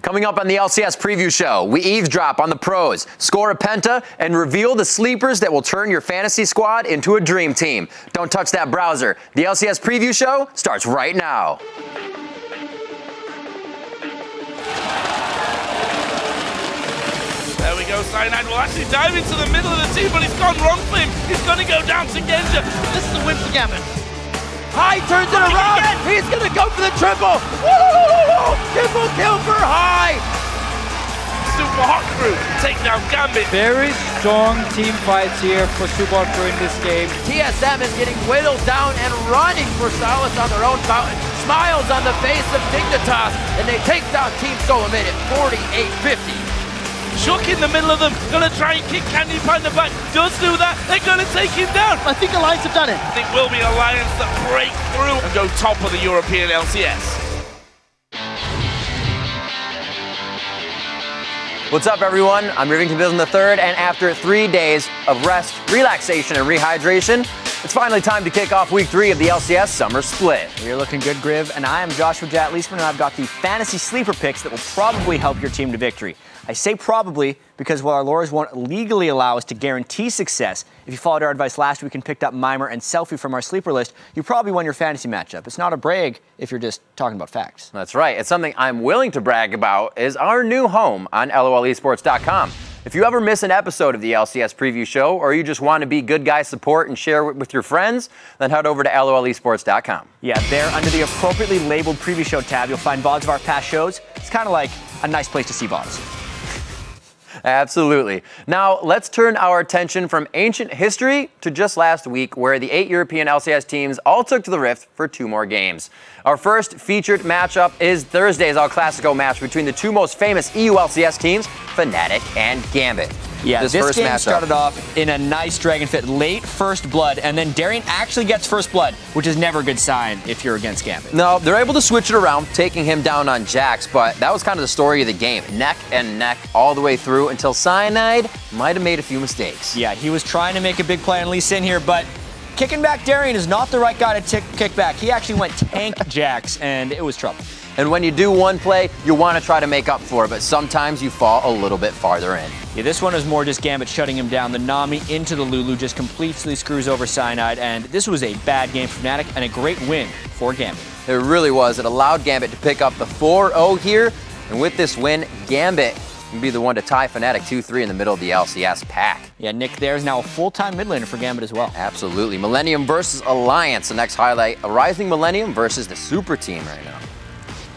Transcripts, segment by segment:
Coming up on the LCS preview show, we eavesdrop on the pros, score a penta, and reveal the sleepers that will turn your fantasy squad into a dream team. Don't touch that browser. The LCS preview show starts right now. There we go, Cyanide will actually dive into the middle of the team, but he's gone wrong for him. He's going to go down to Genja. This is the win for Gambit. High turns it around. He's going to go for the triple. Woo! Triple kill for High. Super Hot Crew take down Gambit. Very strong team fights here for Super Hot Crew in this game. TSM is getting whittled down and running for solace on their own fountain. Smiles on the face of Dignitas, and they take down Team Solomid at 48-50. Shook in the middle of them, gonna try and kick Candy Panda back, does do that, they're gonna take him down. I think Alliance have done it. I think will be Alliance that break through and go top of the European LCS. What's up, everyone? I'm Rivington Bism III, and after 3 days of rest, relaxation, and rehydration, it's finally time to kick off Week 3 of the LCS Summer Split. You're looking good, Griv, and I am Joshua Jatt Leesman, and I've got the fantasy sleeper picks that will probably help your team to victory. I say probably because while our lures won't legally allow us to guarantee success, if you followed our advice last week and picked up Mimer and Selfie from our sleeper list, you probably won your fantasy matchup. It's not a brag if you're just talking about facts. That's right. It's something I'm willing to brag about is our new home on LOLesports.com. If you ever miss an episode of the LCS preview show, or you just want to be good guy support and share it with your friends, then head over to LOLesports.com. Yeah, there under the appropriately labeled preview show tab, you'll find VODs of our past shows. It's kind of like a nice place to see VODs. Absolutely. Now, let's turn our attention from ancient history to just last week, where the 8 European LCS teams all took to the Rift for 2 more games. Our first featured matchup is Thursday's El Clasico match between the 2 most famous EU LCS teams, Fnatic and Gambit. Yeah, this first game matchup started off in a nice Dragon Fit late first blood, and then Darian actually gets first blood, which is never a good sign if you're against Gambit. No, they're able to switch it around, taking him down on Jax, but that was kind of the story of the game. Neck and neck all the way through until Cyanide might have made a few mistakes. Yeah, he was trying to make a big play on Lee Sin here, but kicking back Darian is not the right guy to kick back. He actually went tank Jax, and it was trouble. And when you do one play, you want to try to make up for it, but sometimes you fall a little bit farther in. Yeah, this one is more just Gambit shutting him down. The Nami into the Lulu just completely screws over Cyanide, and this was a bad game for Fnatic and a great win for Gambit. It really was. It allowed Gambit to pick up the 4-0 here, and with this win, Gambit can be the one to tie Fnatic 2-3 in the middle of the LCS pack. Yeah, Nick there is now a full-time mid laner for Gambit as well. Absolutely. Millennium versus Alliance, the next highlight. A rising Millennium versus the super team right now.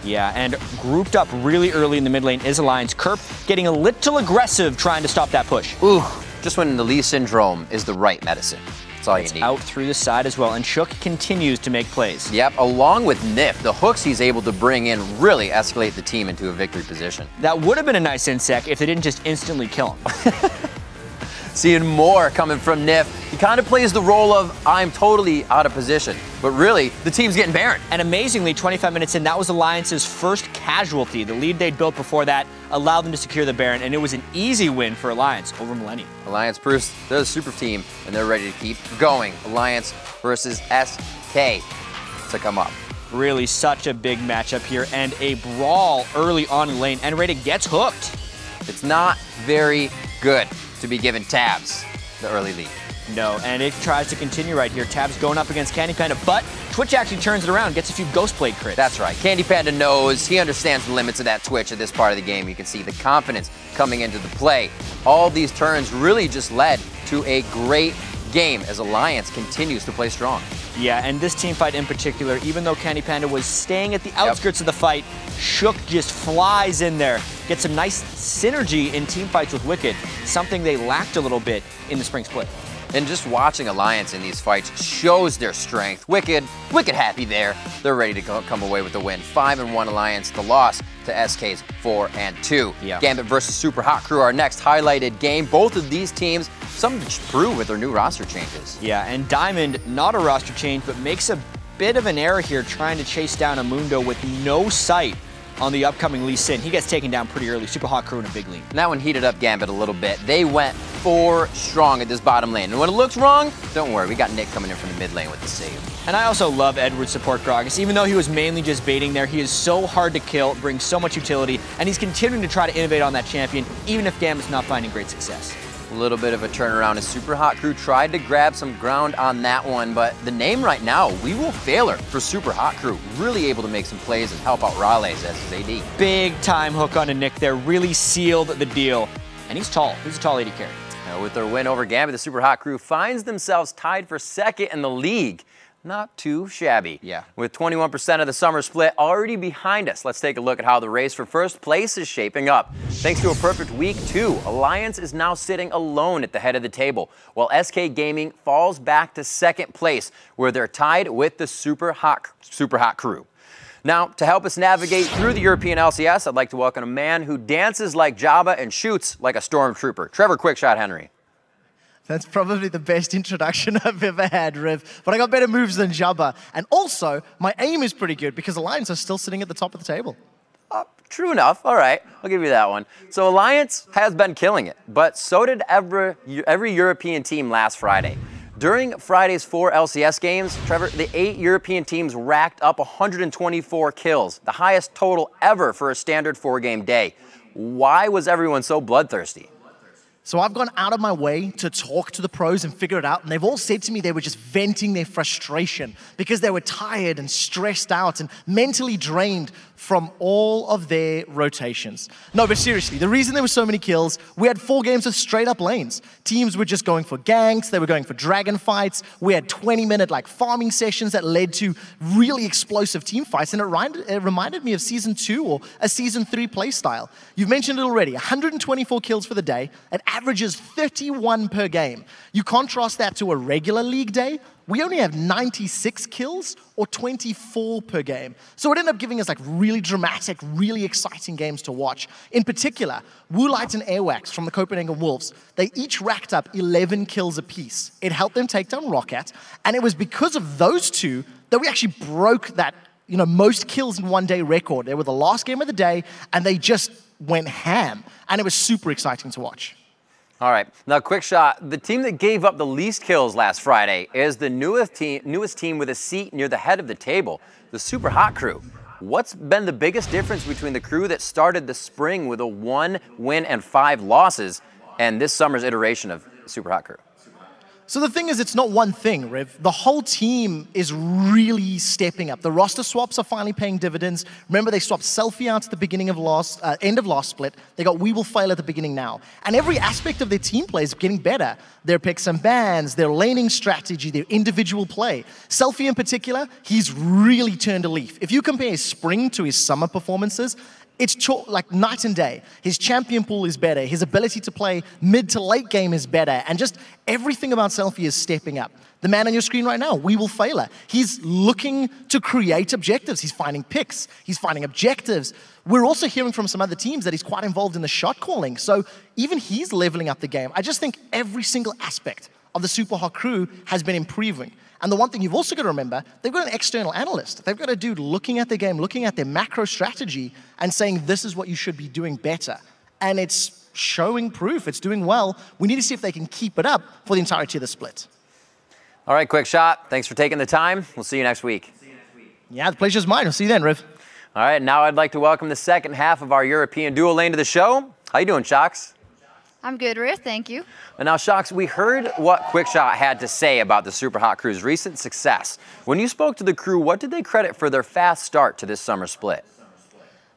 Yeah, and grouped up really early in the mid lane is Alliance. Kerp getting a little aggressive trying to stop that push. Ooh, just when the Lee syndrome is the right medicine. That's all you need. Out through the side as well, and Shook continues to make plays. Yep, along with Nif, the hooks he's able to bring in really escalate the team into a victory position. That would have been a nice insec if they didn't just instantly kill him. Seeing more coming from Nif. He kind of plays the role of, I'm totally out of position. But really, the team's getting Baron. And amazingly, 25 minutes in, that was Alliance's first casualty. The lead they'd built before that allowed them to secure the Baron, and it was an easy win for Alliance over Millennium. Alliance proves they're the super team, and they're ready to keep going. Alliance versus SK to come up. Really such a big matchup here, and a brawl early on in lane. And Rada gets hooked. It's not very good to be given Tabs the early lead. No, and it tries to continue right here. Tabs going up against Candy Panda, but Twitch actually turns it around, gets a few Ghost Blade crits. That's right. Candy Panda knows, he understands the limits of that Twitch at this part of the game. You can see the confidence coming into the play. All these turns really just led to a great game as Alliance continues to play strong. Yeah, and this team fight in particular, even though Candy Panda was staying at the outskirts of the fight, Shook just flies in there, gets some nice synergy in team fights with Wicked, something they lacked a little bit in the spring split. And just watching Alliance in these fights shows their strength. Wicked happy there. They're ready to come away with the win. 5-1 Alliance, the loss to SK's 4-2. Yeah. Gambit versus Super Hot Crew, our next highlighted game. Both of these teams, something to prove with their new roster changes. Yeah, and Diamond, not a roster change, but makes a bit of an error here trying to chase down a Mundo with no sight on the upcoming Lee Sin. He gets taken down pretty early. Super hot crew in a big lead. And that one heated up Gambit a little bit. They went 4 strong at this bottom lane. And when it looks wrong, don't worry, we got Nick coming in from the mid lane with the save. And I also love Edward's support Gragas. Even though he was mainly just baiting there, he is so hard to kill, brings so much utility, and he's continuing to try to innovate on that champion, even if Gambit's not finding great success. A little bit of a turnaround as Super Hot Crew tried to grab some ground on that one, but the name right now, We Will Failure for Super Hot Crew, really able to make some plays and help out Raleigh as his AD. Big time hook on a Nick there, really sealed the deal. And he's tall. He's a tall AD carry. With their win over Gambit, the Super Hot Crew finds themselves tied for second in the league. Not too shabby. Yeah. With 21% of the summer split already behind us, let's take a look at how the race for first place is shaping up. Thanks to a perfect week 2, Alliance is now sitting alone at the head of the table, while SK Gaming falls back to second place, where they're tied with the Super Hot Crew. Now, to help us navigate through the European LCS, I'd like to welcome a man who dances like Jabba and shoots like a stormtrooper, Trevor Quickshot Henry. That's probably the best introduction I've ever had, Riv. But I got better moves than Jabba. And also, my aim is pretty good because Alliance are still sitting at the top of the table. True enough. All right, I'll give you that one. So Alliance has been killing it, but so did every European team last Friday. During Friday's 4 LCS games, Trevor, the 8 European teams racked up 124 kills, the highest total ever for a standard 4-game day. Why was everyone so bloodthirsty? So I've gone out of my way to talk to the pros and figure it out, and they've all said to me they were just venting their frustration because they were tired and stressed out and mentally drained from all of their rotations. No, but seriously, the reason there were so many kills, we had 4 games of straight-up lanes. Teams were just going for ganks, they were going for dragon fights, we had 20-minute farming sessions that led to really explosive team fights, and it reminded me of Season 2 or a Season 3 play style. You've mentioned it already, 124 kills for the day, it averages 31 per game. You contrast that to a regular league day, we only have 96 kills or 24 per game. So it ended up giving us really dramatic, really exciting games to watch. In particular, Woolite and Airwax from the Copenhagen Wolves, they each racked up 11 kills apiece. It helped them take down Rocket, and it was because of those two that we actually broke that most kills in one day record. They were the last game of the day, and they just went ham, and it was super exciting to watch. All right, now quick shot. The team that gave up the least kills last Friday is the newest team with a seat near the head of the table, the Super Hot Crew. What's been the biggest difference between the crew that started the spring with a 1 win and 5 losses and this summer's iteration of Super Hot Crew? So the thing is, it's not one thing, Riv. The whole team is really stepping up. The roster swaps are finally paying dividends. Remember, they swapped Selfie out at the beginning of end of last split. They got We Will Fail at the beginning now. And every aspect of their team play is getting better. Their picks and bans, their laning strategy, their individual play. Selfie in particular, he's really turned a leaf. If you compare his spring to his summer performances, it's like night and day. His champion pool is better. His ability to play mid to late game is better. And just everything about Selfie is stepping up. The man on your screen right now, We Will Fail. He's looking to create objectives. He's finding picks. He's finding objectives. We're also hearing from some other teams that he's quite involved in the shot calling. So even he's leveling up the game. I just think every single aspect of the Super Hot Crew has been improving. And the one thing you've also got to remember, they've got an external analyst. They've got a dude looking at the game, looking at their macro strategy, and saying this is what you should be doing better. And it's showing proof. It's doing well. We need to see if they can keep it up for the entirety of the split. All right, quick shot. Thanks for taking the time. We'll see you next week. Yeah, the pleasure's mine. We'll see you then, Riv. All right, now I'd like to welcome the second half of our European duo lane to the show. How you doing, Shocks? I'm good, Riff. Thank you. And now, Shocks, we heard what Quickshot had to say about the Super Hot Crew's recent success. When you spoke to the crew, what did they credit for their fast start to this summer split?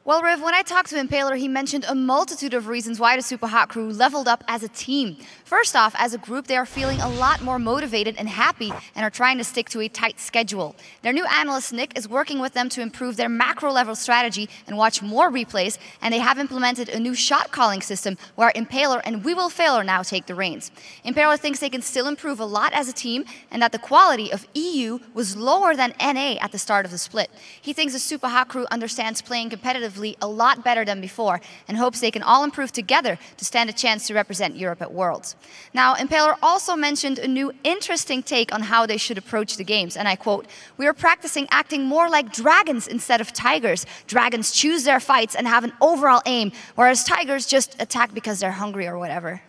Well, Riv, when I talked to Impaler, he mentioned a multitude of reasons why the Super Hot Crew leveled up as a team. First off, as a group, they are feeling a lot more motivated and happy and are trying to stick to a tight schedule. Their new analyst, Nick, is working with them to improve their macro-level strategy and watch more replays, and they have implemented a new shot-calling system where Impaler and We Will Fail now take the reins. Impaler thinks they can still improve a lot as a team and that the quality of EU was lower than NA at the start of the split. He thinks the Super Hot Crew understands playing competitively defensively a lot better than before and hopes they can all improve together to stand a chance to represent Europe at Worlds. Now, Impaler also mentioned a new interesting take on how they should approach the games, and I quote, "We are practicing acting more like dragons instead of tigers. Dragons choose their fights and have an overall aim, whereas tigers just attack because they're hungry or whatever."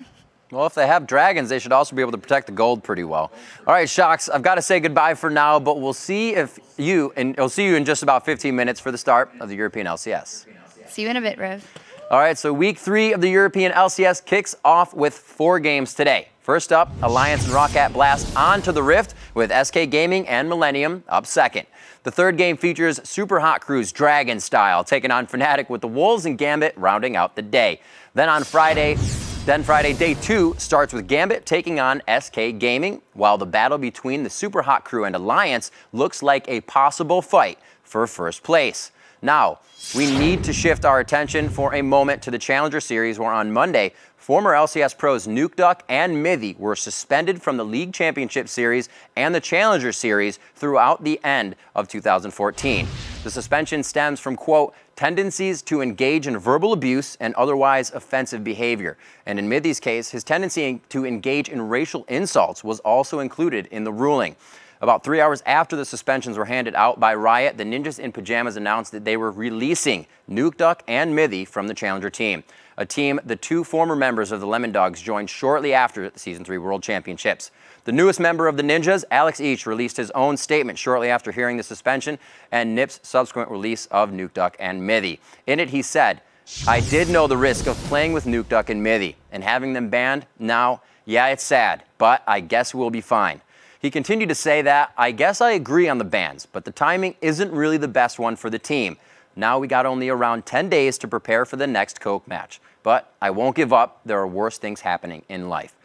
Well, if they have dragons, they should also be able to protect the gold pretty well. All right, Shocks, I've got to say goodbye for now, but we'll see you in just about 15 minutes for the start of the European LCS. See you in a bit, Riv. All right, so week 3 of the European LCS kicks off with 4 games today. First up, Alliance and Roccat blast onto the Rift with SK Gaming and Millennium up second. The third game features Super Hot Crew's Dragon style, taking on Fnatic with the Wolves and Gambit rounding out the day. Then Friday, day 2 starts with Gambit taking on SK Gaming, while the battle between the Super Hot Crew and Alliance looks like a possible fight for first place. Now, we need to shift our attention for a moment to the Challenger Series, where on Monday, former LCS pros NukeDuck and Mithy were suspended from the League Championship Series and the Challenger Series throughout the end of 2014. The suspension stems from, quote, tendencies to engage in verbal abuse and otherwise offensive behavior. And in Mithy's case, his tendency to engage in racial insults was also included in the ruling. About 3 hours after the suspensions were handed out by Riot, the Ninjas in Pajamas announced that they were releasing NukeDuck and Mithy from the Challenger team, a team the 2 former members of the Lemon Dogs joined shortly after the Season 3 World Championships. The newest member of the Ninjas, Alex Each, released his own statement shortly after hearing the suspension and NIP's subsequent release of NukeDuck and Mithy. In it, he said, "I did know the risk of playing with NukeDuck and Mithy, and having them banned now, yeah, it's sad, but I guess we'll be fine." He continued to say that, "I guess I agree on the bans, but the timing isn't really the best one for the team. Now we got only around 10 days to prepare for the next Coke match. But I won't give up. There are worse things happening in life."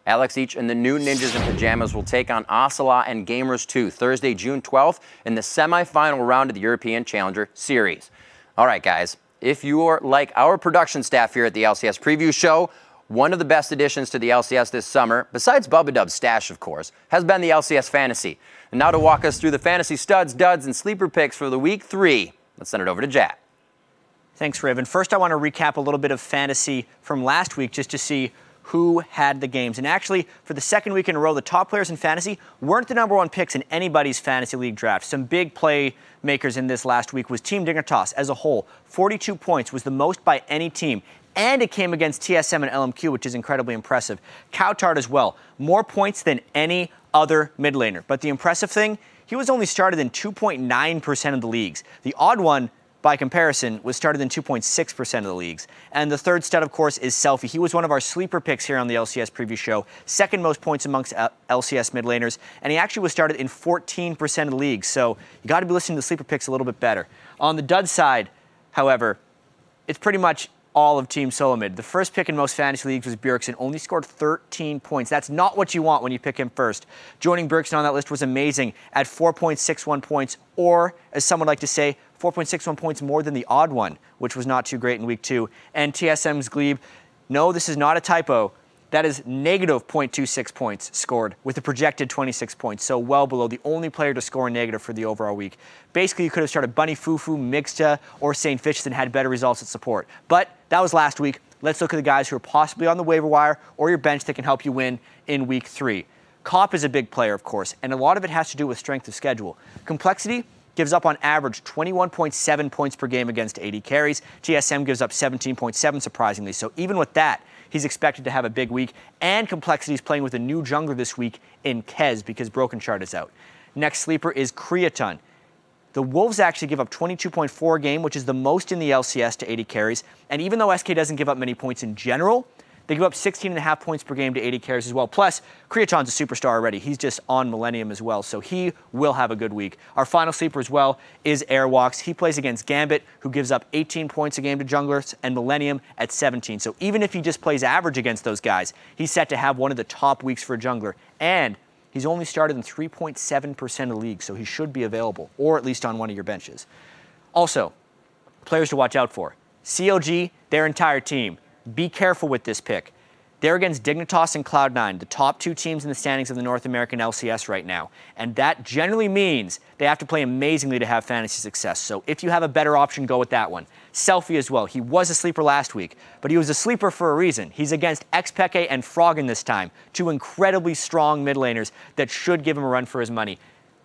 Alex Each and the new Ninjas in Pajamas will take on Ocelot and Gamers 2 Thursday, June 12th in the semifinal round of the European Challenger Series. All right, guys, if you are like our production staff here at the LCS Preview Show, one of the best additions to the LCS this summer, besides Bubba Dub's stash, of course, has been the LCS Fantasy. And now to walk us through the fantasy studs, duds, and sleeper picks for the week 3, let's send it over to Jat. Thanks, Riv. And first I want to recap a little bit of fantasy from last week just to see who had the games. And actually, for the second week in a row, the top players in fantasy weren't the #1 picks in anybody's fantasy league draft. Some big playmakers in this last week was Team Dignitas as a whole. 42 points was the most by any team. And it came against TSM and LMQ, which is incredibly impressive. Cowtard as well. More points than any other mid laner. But the impressive thing, he was only started in 2.9% of the leagues. The odd one, by comparison, was started in 2.6% of the leagues. And the third stud, of course, is Selfie. He was one of our sleeper picks here on the LCS Preview Show. Second most points amongst LCS mid laners. And he actually was started in 14% of the leagues. So you got to be listening to the sleeper picks a little bit better. On the dud side, however, it's pretty much all of Team Solomid. The first pick in most fantasy leagues was Bjergsen, only scored 13 points. That's not what you want when you pick him first. Joining Bjergsen on that list was amazing at 4.61 points, or, as some would like to say, 4.61 points more than the odd one, which was not too great in week 2. And TSM's Glebe, no, this is not a typo. That is negative 0.26 points scored with a projected 26 points, so well below the only player to score a negative for the overall week. Basically, you could have started Bunny Fufu, Mixta, or St. Fitch and had better results at support. But that was last week. Let's look at the guys who are possibly on the waiver wire or your bench that can help you win in week 3. Cop is a big player, of course, and a lot of it has to do with strength of schedule. Complexity gives up on average 21.7 points per game against AD carries. TSM gives up 17.7, surprisingly. So even with that, he's expected to have a big week. And Complexity is playing with a new jungler this week in Kez because Broken Shard is out. Next sleeper is Creaton. The Wolves actually give up 22.4 a game, which is the most in the LCS to AD carries. And even though SK doesn't give up many points in general, they give up 16.5 points per game to AD carries as well. Plus, Creaton's a superstar already. He's just on Millennium as well, so he will have a good week. Our final sleeper as well is Airwalks. He plays against Gambit, who gives up 18 points a game to junglers, and Millennium at 17. So even if he just plays average against those guys, he's set to have one of the top weeks for a jungler. And he's only started in 3.7% of the league, so he should be available, or at least on one of your benches. Also, players to watch out for. CLG, their entire team. Be careful with this pick. They're against Dignitas and Cloud9, the top 2 teams in the standings of the North American LCS right now. And that generally means they have to play amazingly to have fantasy success. So if you have a better option, go with that one. Selfie as well. He was a sleeper last week, but he was a sleeper for a reason. He's against Xpeke and Froggen this time, 2 incredibly strong mid laners that should give him a run for his money.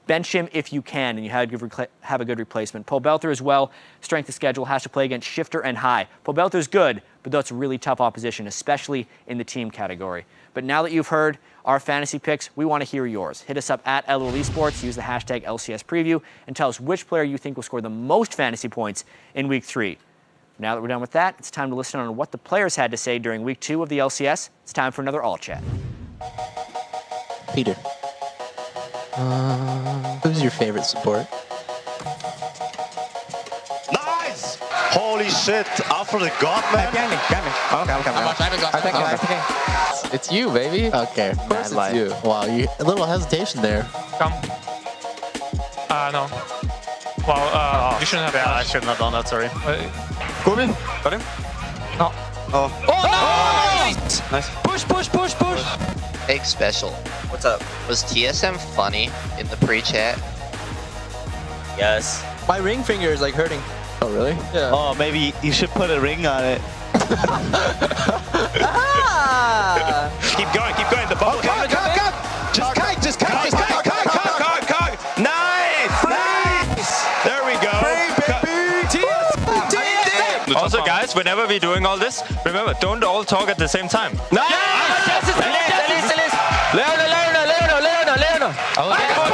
Bench him if you can, and you have a good replacement. Pobelter as well, strength of schedule, has to play against Shifter and High. Pobelter's good, but that's really tough opposition, especially in the team category. But now that you've heard our fantasy picks, we want to hear yours. Hit us up at LOL Esports, use the hashtag LCS Preview, and tell us which player you think will score the most fantasy points in Week 3. Now that we're done with that, it's time to listen on what the players had to say during Week 2 of the LCS. It's time for another All Chat. Peter. Who's your favorite support? Nice! Holy shit, after the god, man. It's you, baby. Okay, of course it's you. Wow, a little hesitation there. Come. No. Well, you shouldn't have. Yeah, I shouldn't have done that, sorry. Corbin? Got him? No. Oh. Oh, nice! Nice. Push! Big special. What's up? Was TSM funny in the pre-chat? Yes. My ring finger is like hurting. Oh, really? Yeah. Oh, maybe you should put a ring on it. Keep going. The bubble. Cog. Just kite. Nice! There we go. Also, guys, whenever we're doing all this, remember, don't all talk at the same time. Nice! Leona. Go.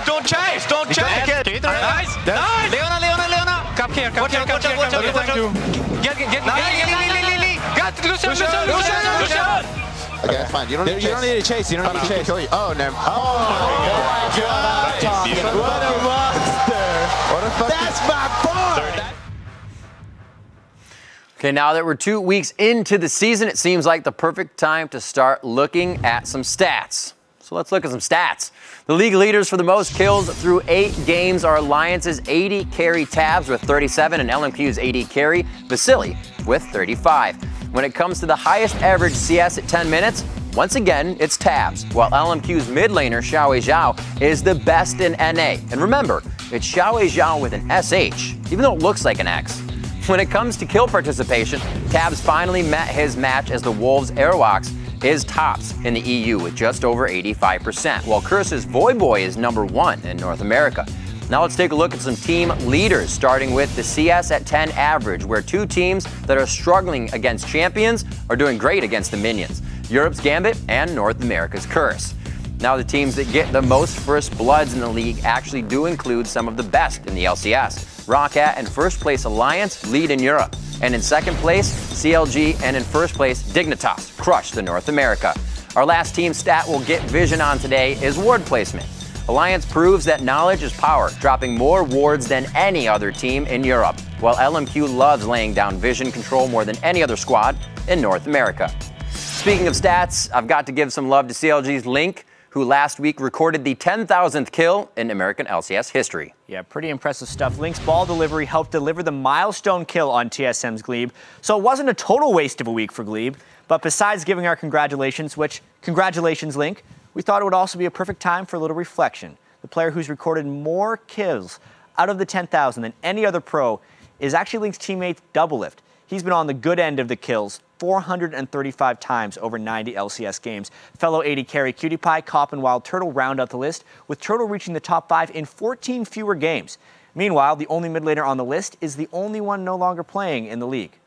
Don't chase. Nice. Leona. Come here. Watch out. Get Lucian. Okay, fine. You don't need to chase. You don't need to chase. Oh, no. Oh my God. What a monster. That's my boy. Okay, now that we're 2 weeks into the season, it seems like the perfect time to start looking at some stats. So let's look at some stats. The league leaders for the most kills through 8 games are Alliance's AD carry Tabs with 37 and LMQ's AD carry Vasily with 35. When it comes to the highest average CS at 10 minutes, once again, it's Tabs, while LMQ's mid laner, Xiaowei Zhao, is the best in NA. And remember, it's Xiaowei Zhao with an SH, even though it looks like an X. When it comes to kill participation, Tabs finally met his match as the Wolves Airwalks is tops in the EU with just over 85%, while Curse's Voyboy is #1 in North America. Now let's take a look at some team leaders, starting with the CS at 10 average, where 2 teams that are struggling against champions are doing great against the minions, Europe's Gambit and North America's Curse. Now the teams that get the most first bloods in the league actually do include some of the best in the LCS. Roccat and first place Alliance lead in Europe, and in second place CLG, and in first place Dignitas crush the North America. Our last team stat we'll get vision on today is ward placement. Alliance proves that knowledge is power, dropping more wards than any other team in Europe, while LMQ loves laying down vision control more than any other squad in North America. Speaking of stats, I've got to give some love to CLG's Link, who last week recorded the 10,000th kill in American LCS history. Yeah, pretty impressive stuff. Link's ball delivery helped deliver the milestone kill on TSM's Glebe, so it wasn't a total waste of a week for Glebe. But besides giving our congratulations, which, congratulations Link, we thought it would also be a perfect time for a little reflection. The player who's recorded more kills out of the 10,000 than any other pro is actually Link's teammate Doublelift. He's been on the good end of the kills 435 times over 90 LCS games. Fellow AD carry Cutie Pie, Cop, and Wild Turtle round out the list, with Turtle reaching the top 5 in 14 fewer games. Meanwhile, the only mid laner on the list is the only one no longer playing in the league,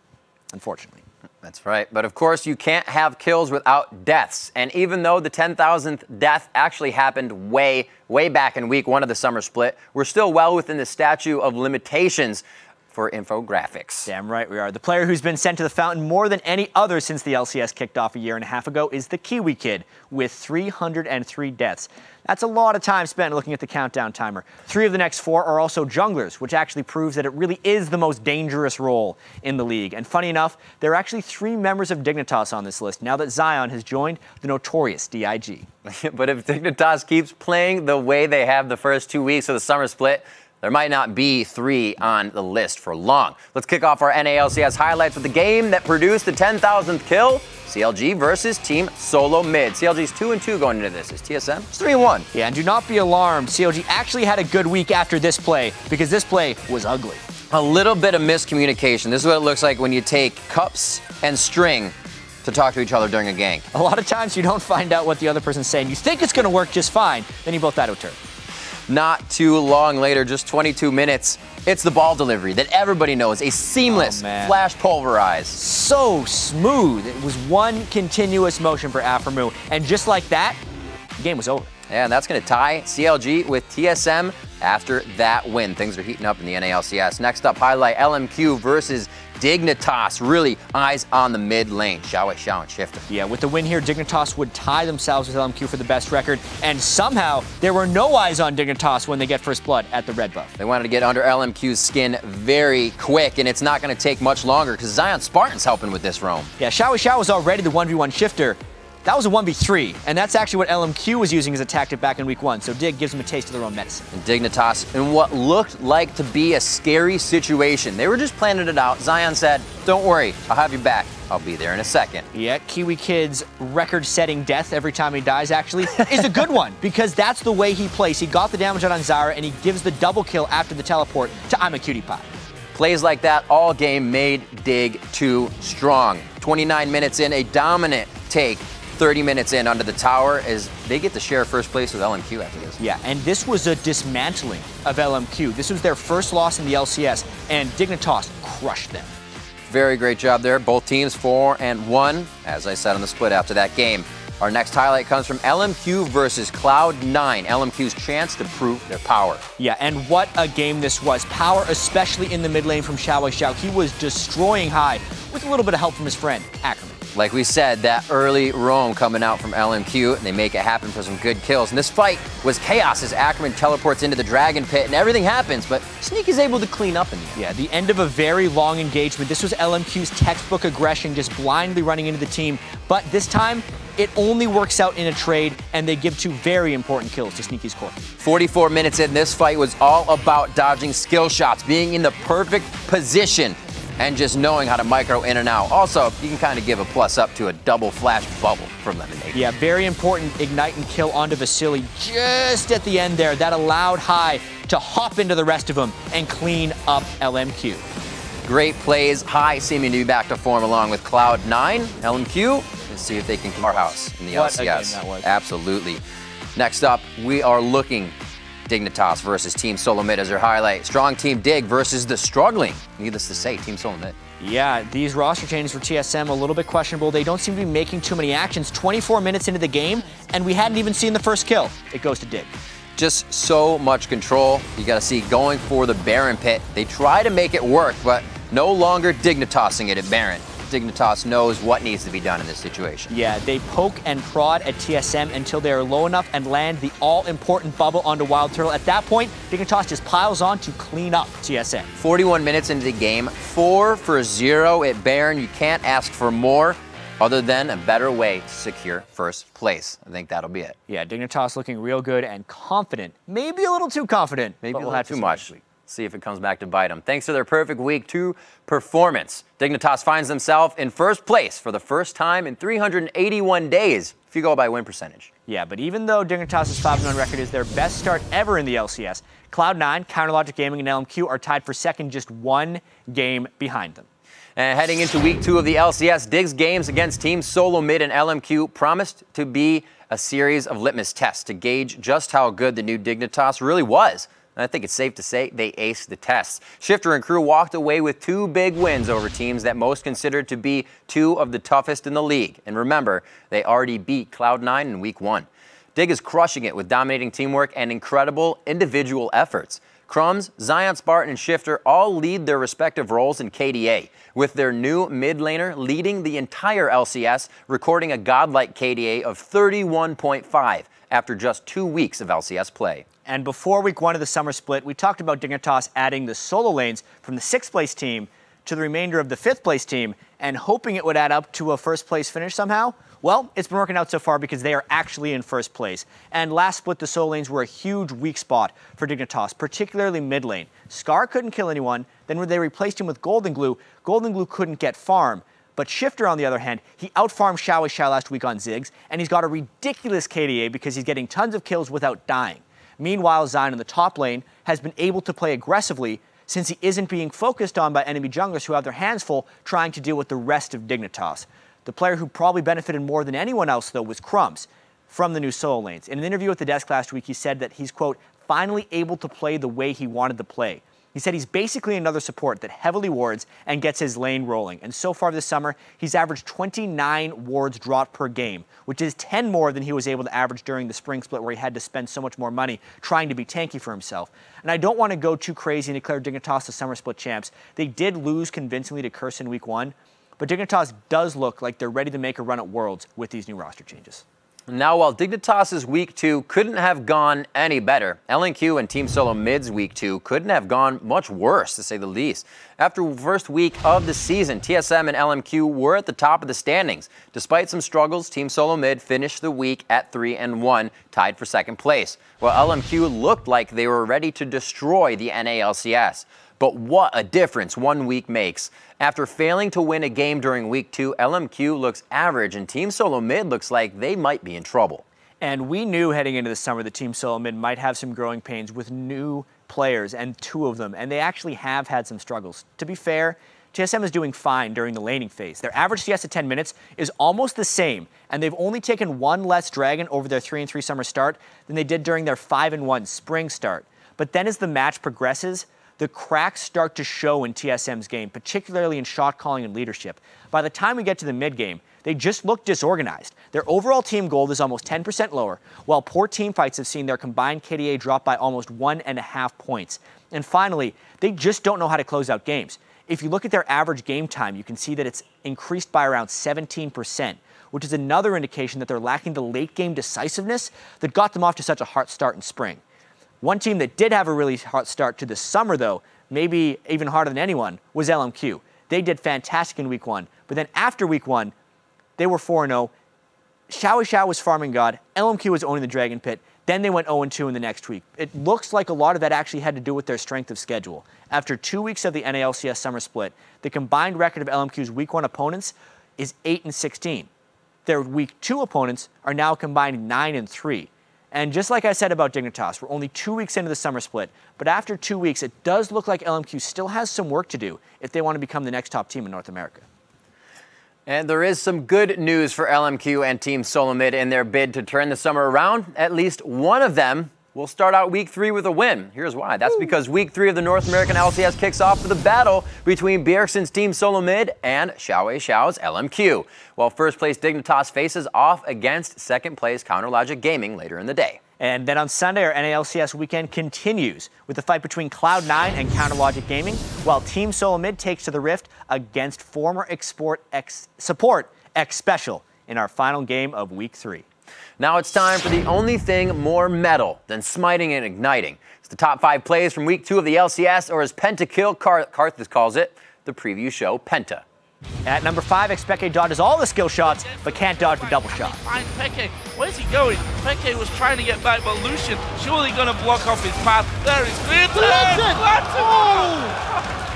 unfortunately. That's right. But of course, you can't have kills without deaths. And even though the 10,000th death actually happened way back in week 1 of the summer split, we're still well within the statute of limitations for infographics. Damn right we are. The player who's been sent to the fountain more than any other since the LCS kicked off a year and a half ago is the Kiwi Kid with 303 deaths. That's a lot of time spent looking at the countdown timer. 3 of the next 4 are also junglers, which actually proves that it really is the most dangerous role in the league. And funny enough, there are actually 3 members of Dignitas on this list now that Zion has joined the notorious DIG. But if Dignitas keeps playing the way they have the first 2 weeks of the summer split, there might not be 3 on the list for long. Let's kick off our NALCS highlights with the game that produced the 10,000th kill. CLG versus Team Solo Mid. CLG's 2-2 going into this. Is TSM? It's 3-1. Yeah, and do not be alarmed. CLG actually had a good week after this play because this play was ugly. A little bit of miscommunication. This is what it looks like when you take cups and string to talk to each other during a gank. A lot of times you don't find out what the other person's saying. You think it's going to work just fine, then you both auto-turn. Not too long later, just 22 minutes, it's the ball delivery that everybody knows. A seamless flash pulverize. So smooth. It was one continuous motion for Aphromoo. And just like that, the game was over. Yeah, and that's going to tie CLG with TSM after that win. Things are heating up in the NALCS. Next up, highlight LMQ versus Dignitas. Really eyes on the mid lane. Xiao and Shifter. Yeah, with the win here, Dignitas would tie themselves with LMQ for the best record. And somehow, there were no eyes on Dignitas when they get first blood at the red buff. They wanted to get under LMQ's skin very quick, and it's not going to take much longer because Zion Spartan's helping with this roam. Yeah, Xiao was already the 1v1 Shifter. That was a 1v3, and that's actually what LMQ was using as a tactic back in week 1, so Dig gives them a taste of their own medicine. And Dignitas, in what looked like to be a scary situation, they were just planning it out. Zion said, don't worry, I'll have your back. I'll be there in a second. Yeah, Kiwi Kid's record-setting death every time he dies, actually, is a good one, because that's the way he plays. He got the damage out on Zyra, and he gives the double kill after the teleport to I'm a Cutie Pie. Plays like that all game made Dig too strong. 29 minutes in, a dominant take. 30 minutes in under the tower as they get to share first place with LMQ after this. Yeah, and this was a dismantling of LMQ. This was their first loss in the LCS, and Dignitas crushed them. Very great job there. Both teams 4-1, as I said on the split after that game. Our next highlight comes from LMQ versus Cloud9. LMQ's chance to prove their power. Yeah, and what a game this was. Power, especially in the mid lane from Xiao. He was destroying high with a little bit of help from his friend, Ackerman. Like we said, that early roam coming out from LMQ, and they make it happen for some good kills. And this fight was chaos as Ackerman teleports into the Dragon Pit, and everything happens, but Sneaky's able to clean up in the end. Yeah, the end of a very long engagement. This was LMQ's textbook aggression, just blindly running into the team. But this time, it only works out in a trade, and they give 2 very important kills to Sneaky's core. 44 minutes in, this fight was all about dodging skill shots, being in the perfect position, and just knowing how to micro in and out. Also, you can kind of give a plus up to a double flash bubble from Lemonade. Yeah, very important ignite and kill onto Vasily just at the end there. That allowed High to hop into the rest of them and clean up LMQ. Great plays. High seeming to be back to form along with Cloud9. LMQ, let's see if they can keep our house in the LCS. What a game that was. Absolutely. Next up, we are looking Dignitas versus Team Solo Mid as their highlight. Strong Team Dig versus the struggling, needless to say, Team Solo Mid. Yeah, these roster changes for TSM a little bit questionable. They don't seem to be making too many actions. 24 minutes into the game, and we hadn't even seen the first kill. It goes to Dig. Just so much control. You got to see going for the Baron Pit. They try to make it work, but no longer Dignitasing it at Baron. Dignitas knows what needs to be done in this situation. Yeah, they poke and prod at TSM until they are low enough and land the all-important bubble onto Wild Turtle. At that point, Dignitas just piles on to clean up TSM. 41 minutes into the game, 4-0 at Baron. You can't ask for more other than a better way to secure first place. I think that'll be it. Yeah, Dignitas looking real good and confident. Maybe a little too confident. Maybe a little too much. See if it comes back to bite them. Thanks to their perfect week 2 performance, Dignitas finds themselves in first place for the first time in 381 days, if you go by win percentage. Yeah, but even though Dignitas' 5-1 record is their best start ever in the LCS, Cloud9, Counterlogic Gaming, and LMQ are tied for second, just 1 game behind them. And heading into week 2 of the LCS, Dig's games against Team Solo Mid and LMQ promised to be a series of litmus tests to gauge just how good the new Dignitas really was. I think it's safe to say they aced the tests. Shifter and crew walked away with 2 big wins over teams that most considered to be 2 of the toughest in the league. And remember, they already beat Cloud9 in week 1. Dig is crushing it with dominating teamwork and incredible individual efforts. Crumbs, Zion Spartan, and Shifter all lead their respective roles in KDA, with their new mid laner leading the entire LCS, recording a godlike KDA of 31.5 after just 2 weeks of LCS play. And before week 1 of the summer split, we talked about Dignitas adding the solo lanes from the 6th place team to the remainder of the 5th place team and hoping it would add up to a first place finish somehow. Well, it's been working out so far because they are actually in first place. And last split, the solo lanes were a huge weak spot for Dignitas, particularly mid lane. Scar couldn't kill anyone. Then when they replaced him with Golden Glue couldn't get farm. But Shifter, on the other hand, he outfarmed Xiao last week on Ziggs, and he's got a ridiculous KDA because he's getting tons of kills without dying. Meanwhile, Zion in the top lane has been able to play aggressively since he isn't being focused on by enemy junglers who have their hands full trying to deal with the rest of Dignitas. The player who probably benefited more than anyone else, though, was Crumbs from the new solo lanes. In an interview with The Desk last week, he said that he's, quote, finally able to play the way he wanted to play. He said he's basically another support that heavily wards and gets his lane rolling. And so far this summer, he's averaged 29 wards dropped per game, which is 10 more than he was able to average during the spring split where he had to spend so much more money trying to be tanky for himself. And I don't want to go too crazy and declare Dignitas the summer split champs. They did lose convincingly to Curse in week 1, but Dignitas does look like they're ready to make a run at Worlds with these new roster changes. Now, while Dignitas' Week 2 couldn't have gone any better, LNQ and Team Solo Mid's Week 2 couldn't have gone much worse, to say the least. After the first week of the season, TSM and LMQ were at the top of the standings. Despite some struggles, Team Solo Mid finished the week at 3-1, tied for second place, while LMQ looked like they were ready to destroy the NA LCS. But what a difference 1 week makes. After failing to win a game during week 2, LMQ looks average and Team Solo Mid looks like they might be in trouble. And we knew heading into the summer that Team Solo Mid might have some growing pains with new players, and 2 of them, and they actually have had some struggles. To be fair, TSM is doing fine during the laning phase. Their average CS at 10 minutes is almost the same, and they've only taken 1 less Dragon over their 3-3 summer start than they did during their 5-1 spring start. But then as the match progresses, the cracks start to show in TSM's game, particularly in shot calling and leadership. By the time we get to the mid game, they just look disorganized. Their overall team gold is almost 10% lower, while poor team fights have seen their combined KDA drop by almost 1.5 points. And finally, they just don't know how to close out games. If you look at their average game time, you can see that it's increased by around 17%, which is another indication that they're lacking the late game decisiveness that got them off to such a hot start in spring. One team that did have a really hot start to the summer, though, maybe even harder than anyone, was LMQ. They did fantastic in week 1, but then after week 1, they were 4-0. Xiao was farming God. LMQ was owning the Dragon Pit. Then they went 0-2 in the next week. It looks like a lot of that actually had to do with their strength of schedule. After 2 weeks of the NA LCS Summer Split, the combined record of LMQ's week 1 opponents is 8-16. Their week 2 opponents are now combined 9-3. And just like I said about Dignitas, we're only 2 weeks into the summer split, but after 2 weeks, it does look like LMQ still has some work to do if they want to become the next top team in North America. And there is some good news for LMQ and Team Solo Mid in their bid to turn the summer around. At least one of them will start out week 3 with a win. Here's why. That's because week 3 of the North American LCS kicks off with a battle between Bjergsen's Team Solo Mid and Xiao's LMQ, while first place Dignitas faces off against second place Counterlogic Gaming later in the day. And then on Sunday, our NALCS weekend continues with the fight between Cloud9 and Counterlogic Gaming, while Team Solo Mid takes to the Rift against former Support X Special in our final game of week 3. Now it's time for the only thing more metal than smiting and igniting. It's the top 5 plays from week 2 of the LCS, or as Pentakill Karthus calls it, the preview show Penta. At number 5, Expeke dodges all the skill shots, but can't dodge the double shot. Find Peke. Where's he going? Peke was trying to get back, but Lucian surely going to block off his path. There is clear turn.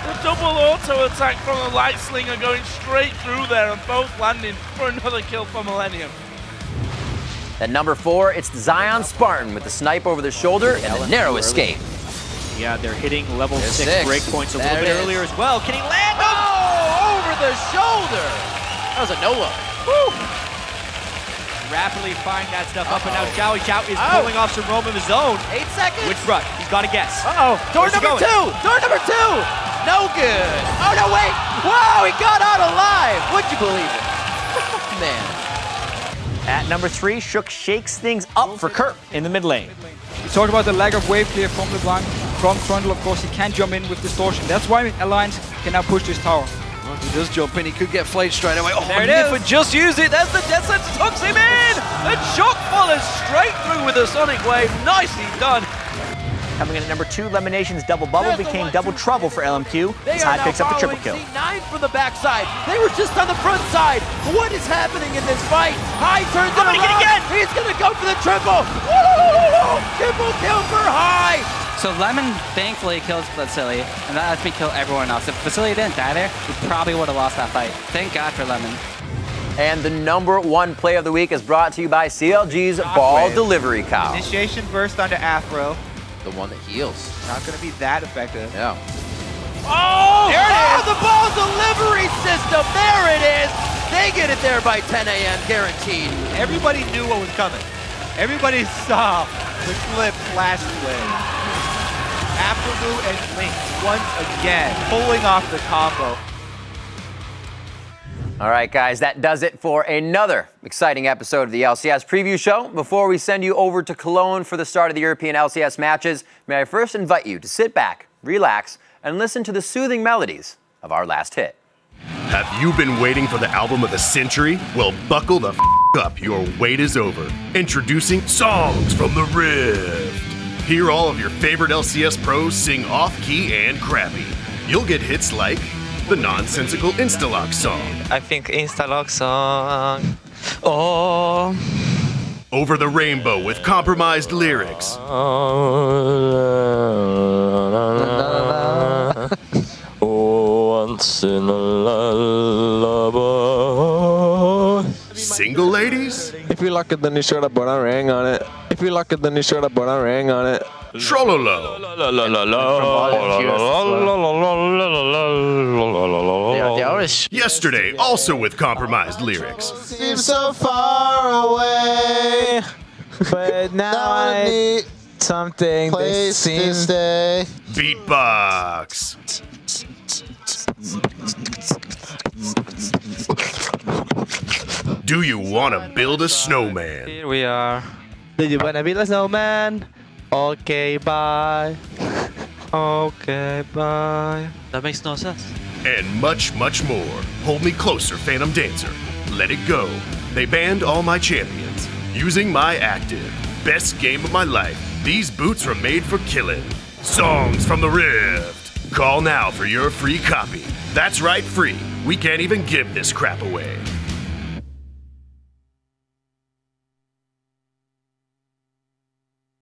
The double auto attack from the Light Slinger going straight through there, and both landing for another kill for Millennium. At number 4, it's Zion Spartan with the snipe over the shoulder and the narrow escape. Yeah, they're hitting level 6 breakpoints a little bit earlier as well. Can he land? Oh, over the shoulder. That was a no-look. Rapidly firing that stuff up, and now Xiao is pulling off some roam of his own. 8 seconds. Which run? He's got to guess. Door number 2. Door number 2. No good. Oh, no, wait. Wow, he got out alive. Would you believe it? Man. At number 3, Shook shakes things up for Kurt in the mid lane. We talked about the lack of wave clear from LeBlanc. From Trundle, of course, he can't jump in with distortion. That's why Alliance can now push this tower. Well, if he does jump in, he could get flayed straight away. Oh, there it is. If it just used it, there's the death sentence, hooks him in! And Shock follows straight through with a Sonic Wave. Nicely done. Coming in at number 2, Lemonation's Double Bubble became Double Trouble for LMQ as High picks up the triple kill. C9 from the backside. They were just on the front side. What is happening in this fight? High turns it around. Again. He's going to go for the triple. Woo! Triple kill for High. So Lemon thankfully kills Vasily, and that lets me kill everyone else. If Vasily didn't die there, we probably would have lost that fight. Thank God for Lemon. And the #1 play of the week is brought to you by CLG's Ball Delivery Cow. Initiation burst onto Afro. The one that heals. Not going to be that effective. Yeah. Oh! There it is! The ball delivery system. There it is. They get it there by 10 a.m. guaranteed. Everybody knew what was coming. Everybody saw the clip flash away. Afterloo and Link once again pulling off the combo. All right, guys, that does it for another exciting episode of the LCS Preview Show. Before we send you over to Cologne for the start of the European LCS matches, may I first invite you to sit back, relax, and listen to the soothing melodies of our last hit. Have you been waiting for the album of the century? Well, buckle the up, your wait is over. Introducing Songs from the Rift. Hear all of your favorite LCS pros sing off-key and crappy. You'll get hits like the nonsensical Instalock song. I think Instalock song. Oh. Over the Rainbow with compromised lyrics. Once in a lullaby. Single ladies? If you like it, then you should have put a ring on it. If you like it, then you should have put a ring on it. Trollolo. Yesterday, also with compromised lyrics. Seems so far away, but now I need something place to stay. Beatbox. Do you want to build a snowman? Here we are. Do you wanna build a snowman? Okay, bye. Okay, bye. That makes no sense. And much, much more. Hold Me Closer, Phantom Dancer. Let It Go. They banned all my champions. Using my active. Best game of my life. These boots were made for killing. Songs from the Rift. Call now for your free copy. That's right, free. We can't even give this crap away.